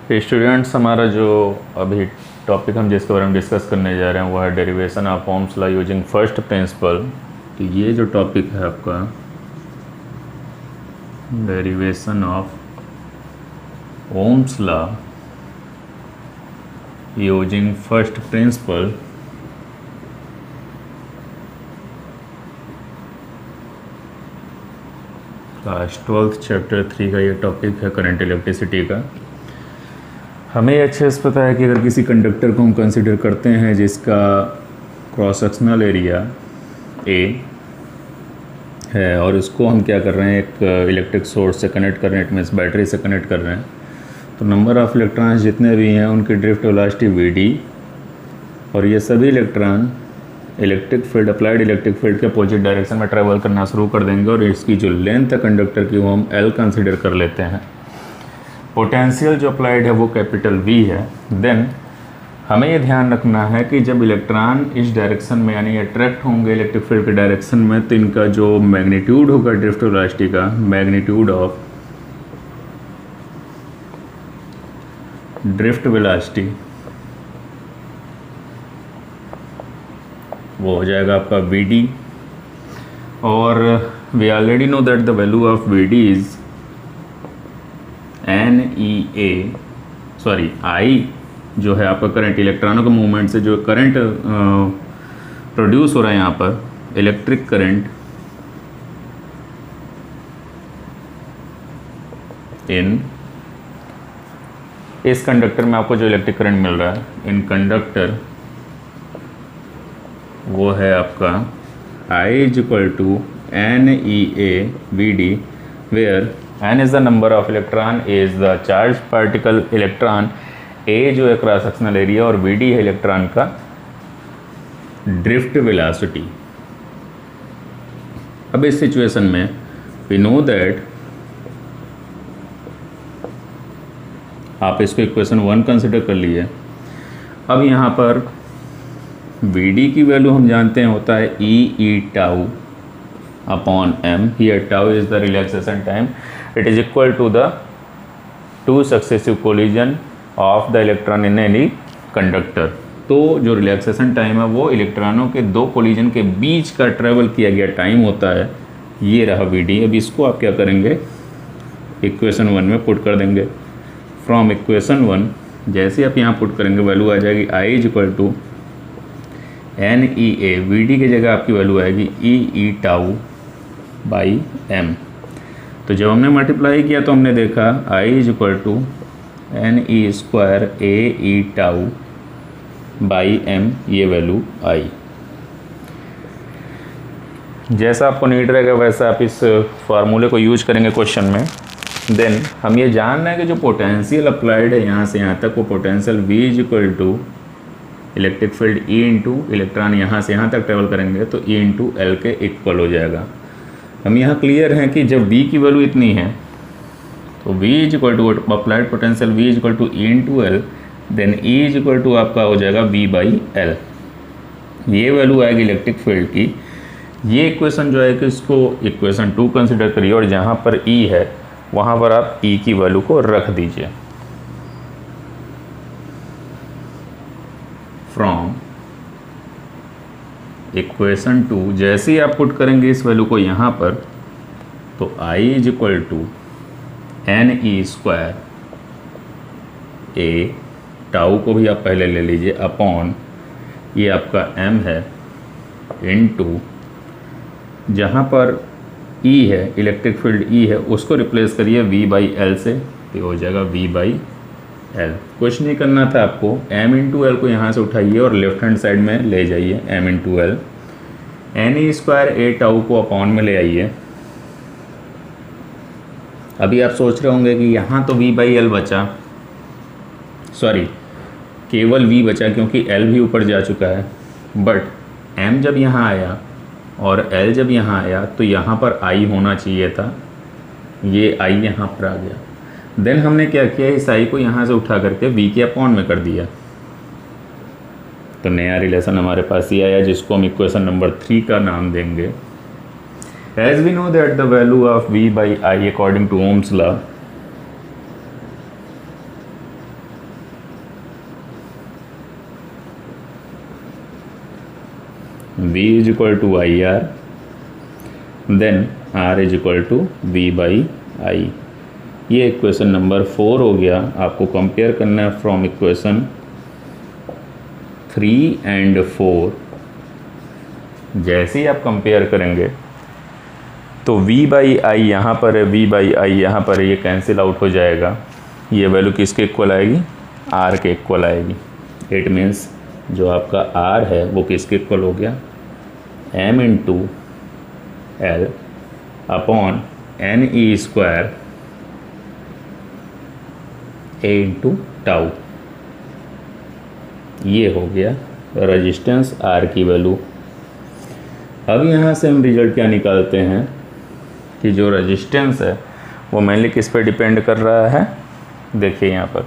Students, हमारा जो अभी टॉपिक हम जिसके बारे में डिस्कस करने जा रहे हैं वो है derivation of Ohm's law using first principle. तो ये जो टॉपिक है आपका derivation of Ohm's law using first principle, class 12 chapter 3 का ये टॉपिक है करंट इलेक्ट्रिसिटी का। हमें अच्छे से पता है कि अगर किसी कंडक्टर को हम कंसिडर करते हैं जिसका क्रॉस सेक्शनल एरिया ए है और उसको हम क्या कर रहे हैं, एक इलेक्ट्रिक सोर्स से कनेक्ट कर रहे हैं, मीन्स बैटरी से कनेक्ट कर रहे हैं, तो नंबर ऑफ़ इलेक्ट्रॉन्स जितने भी हैं उनकी ड्रिफ्ट वेलोसिटी वी और ये सभी electron electric field, applied electric field के अपोजिट डायरेक्शन में ट्रैवल करना शुरू कर देंगे और इसकी जो लेंथ है कंडक्टर की वो हम एल कंसिडर कर लेते हैं। पोटेंशियल जो अप्लाइड है वो कैपिटल वी है। देन हमें ये ध्यान रखना है कि जब इलेक्ट्रॉन इस डायरेक्शन में यानी अट्रैक्ट होंगे इलेक्ट्रिक फील्ड के डायरेक्शन में, तो इनका जो मैग्नीट्यूड होगा ड्रिफ्ट वेलोसिटी का, मैग्नीट्यूड ऑफ ड्रिफ्ट वेलोसिटी वो हो जाएगा आपका वी और we already know that the value of V is I जो है आपका करंट, इलेक्ट्रॉनों के मूवमेंट से जो करंट प्रोड्यूस हो रहा है यहाँ पर, इलेक्ट्रिक करंट इन इस कंडक्टर में आपको जो इलेक्ट्रिक करंट मिल रहा है इन कंडक्टर वो है आपका I is equal to N E A we D, where n is the number of electron, a is the charged particle electron, a जो है क्रॉस सेक्शनल एरिया और vd है इलेक्ट्रॉन का ड्रिफ्ट वेलोसिटी। अब इस सिचुएशन में we know that, आप इसको इक्वेशन 1 कंसिडर कर लिए। अब यहाँ पर vd की वैल्यू हम जानते हैं होता है e tau upon m। Here tau is the relaxation time, it is equal to the two successive collision of the electron in any conductor। तो जो रिलैक्सेशन टाइम है वो इलेक्ट्रॉनों के दो कोलिजन के बीच का ट्रेवल किया गया टाइम होता है, ये रहा वी। अब इसको आप क्या करेंगे, इक्वेशन 1 में पुट कर देंगे। फ्रॉम इक्वेशन 1 जैसे आप यहाँ पुट करेंगे वैल्यू आ जाएगी I is equal to N E A, we d की जगह आपकी वैल्यू आएगी ई टाउ बाई एम। तो जब हमने मल्टीप्लाई किया तो हमने देखा I is equal to N E square A E tau by M, ये वैल्यू आई। जैसा आपको नीड रहेगा वैसा आप इस फार्मूले को यूज करेंगे क्वेश्चन में। देन हम ये जान रहे हैं कि जो पोटेंशियल अप्लाइड है यहाँ से यहाँ तक, वो potential V is equal to electric field E into electron यहाँ से यहाँ तक ट्रेवल करेंगे तो E इंटू एल के इक्वल हो जाएगा। हम यहाँ क्लियर हैं कि जब V की वैल्यू इतनी है तो V is equal to applied potential V is equal to E into L, then E is equal to आपका हो जाएगा V बाई एल। ये वैल्यू आएगी इलेक्ट्रिक फील्ड की। ये इक्वेशन जो है कि इसको इक्वेशन 2 कंसिडर करिए और जहाँ पर E है वहाँ पर आप E की वैल्यू को रख दीजिए। फ्रॉम इक्वेशन 2 जैसे ही आप पुट करेंगे इस वैल्यू को यहाँ पर, तो I is equal to N E square A, tau को भी आप पहले ले लीजिए, अपॉन ये आपका m है इनटू जहाँ पर E है इलेक्ट्रिक फील्ड E है उसको रिप्लेस करिए V बाई एल से, तो हो जाएगा V बाई एल। कुछ नहीं करना था आपको, m इंटू एल को यहाँ से उठाइए और लेफ्ट हैंड साइड में ले जाइए m into L, n E square A tau को अपॉन में ले आइए। अभी आप सोच रहे होंगे कि यहाँ तो v बाई एल बचा, सॉरी केवल v बचा क्योंकि l भी ऊपर जा चुका है, बट m जब यहाँ आया और l जब यहाँ आया तो यहाँ पर i होना चाहिए था, ये i यहाँ पर आ गया। देन हमने क्या किया, इस आई को यहाँ से उठा करके V के अपॉन में कर दिया, तो नया रिलेशन हमारे पास ये आया जिसको हम इक्वेशन नंबर 3 का नाम देंगे। As we know that the value of V by I according to Ohm's law V is equal to I R, then R is equal to V by I. ये equation number 4 हो गया। आपको compare करना है from equation 3 and 4। जैसे ही आप compare करेंगे तो V बाई आई यहाँ पर है, V बाई आई यहाँ पर है, ये कैंसिल आउट हो जाएगा। ये वैल्यू किसके इक्वल आएगी? R के इक्वल आएगी। इट मीन्स जो आपका R है वो किसके इक्वल हो गया? M into L upon n E square A into tau. ये हो गया रेजिस्टेंस R की वैल्यू। अब यहाँ से हम रिजल्ट क्या निकालते हैं कि जो रेजिस्टेंस है वो मेनली किस पे डिपेंड कर रहा है? देखिए यहाँ पर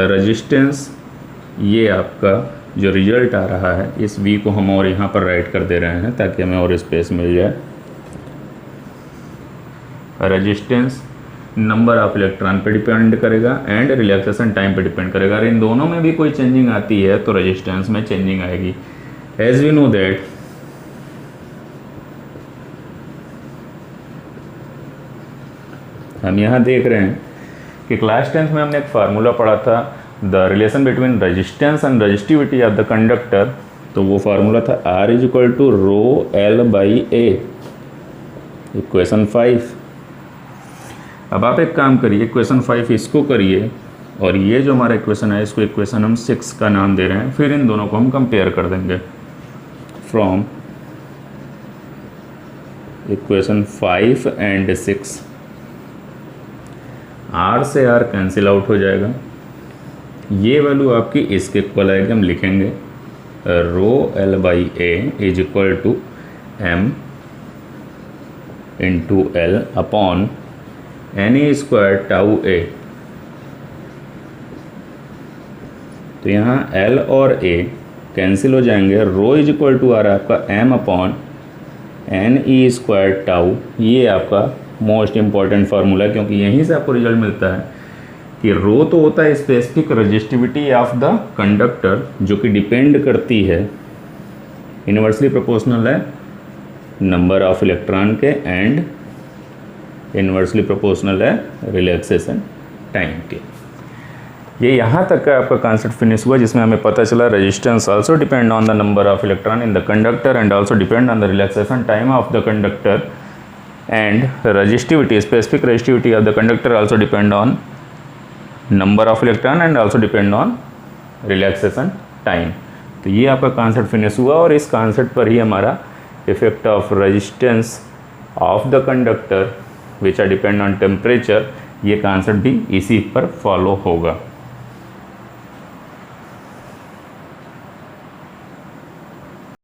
रेजिस्टेंस, ये आपका जो रिजल्ट आ रहा है इस V को हम और यहाँ पर राइट कर दे रहे हैं ताकि हमें और स्पेस मिल जाए। रेजिस्टेंस नंबर ऑफ इलेक्ट्रॉन पे डिपेंड करेगा एंड रिलैक्सेशन टाइम पे डिपेंड करेगा। अगर इन दोनों में भी कोई चेंजिंग आती है तो रेजिस्टेंस में चेंजिंग आएगी। एज वी नो दैट हम यहाँ देख रहे हैं कि क्लास 10th में हमने एक फार्मूला पढ़ा था, the relation between resistance and resistivity of the conductor. तो वो फार्मूला था R is equal to rho L by A, equation 5। अब आप एक काम करिए, इक्वेशन 5 इसको करिए और ये जो हमारा इक्वेशन है इसको इक्वेशन हम 6 का नाम दे रहे हैं। फिर इन दोनों को हम कंपेयर कर देंगे फ्रॉम इक्वेशन 5 एंड 6। R से R कैंसिल आउट हो जाएगा। ये वैल्यू आपकी इसके इक्वल आएगी। हम लिखेंगे rho L by A is equal to m into L upon n E square tau A. तो यहाँ L और A कैंसिल हो जाएंगे। रो इज इक्वल टू आ रहा है आपका m अपॉन एन ई स्क्वायर टाउ। ये आपका मोस्ट इम्पॉर्टेंट फार्मूला है क्योंकि यहीं से आपको रिजल्ट मिलता है कि रो तो होता है specific resistivity of the conductor जो कि डिपेंड करती है, इन्वर्सली प्रोपोर्शनल है नंबर ऑफ इलेक्ट्रॉन के एंड इन्वर्सली प्रोपोर्शनल है रिलैक्सेशन टाइम के। ये यहाँ तक का आपका कॉन्सेप्ट फिनिश हुआ जिसमें हमें पता चला resistance also depend on the number of electron in the conductor and also depend on the relaxation time of the conductor and resistivity, specific resistivity of the conductor also depend on number of electron and also depend on relaxation time। तो ये आपका concept finish हुआ और इस concept पर ही हमारा effect of resistance of the conductor which are depend on temperature, ये कॉन्सेप्ट भी इसी पर फॉलो होगा।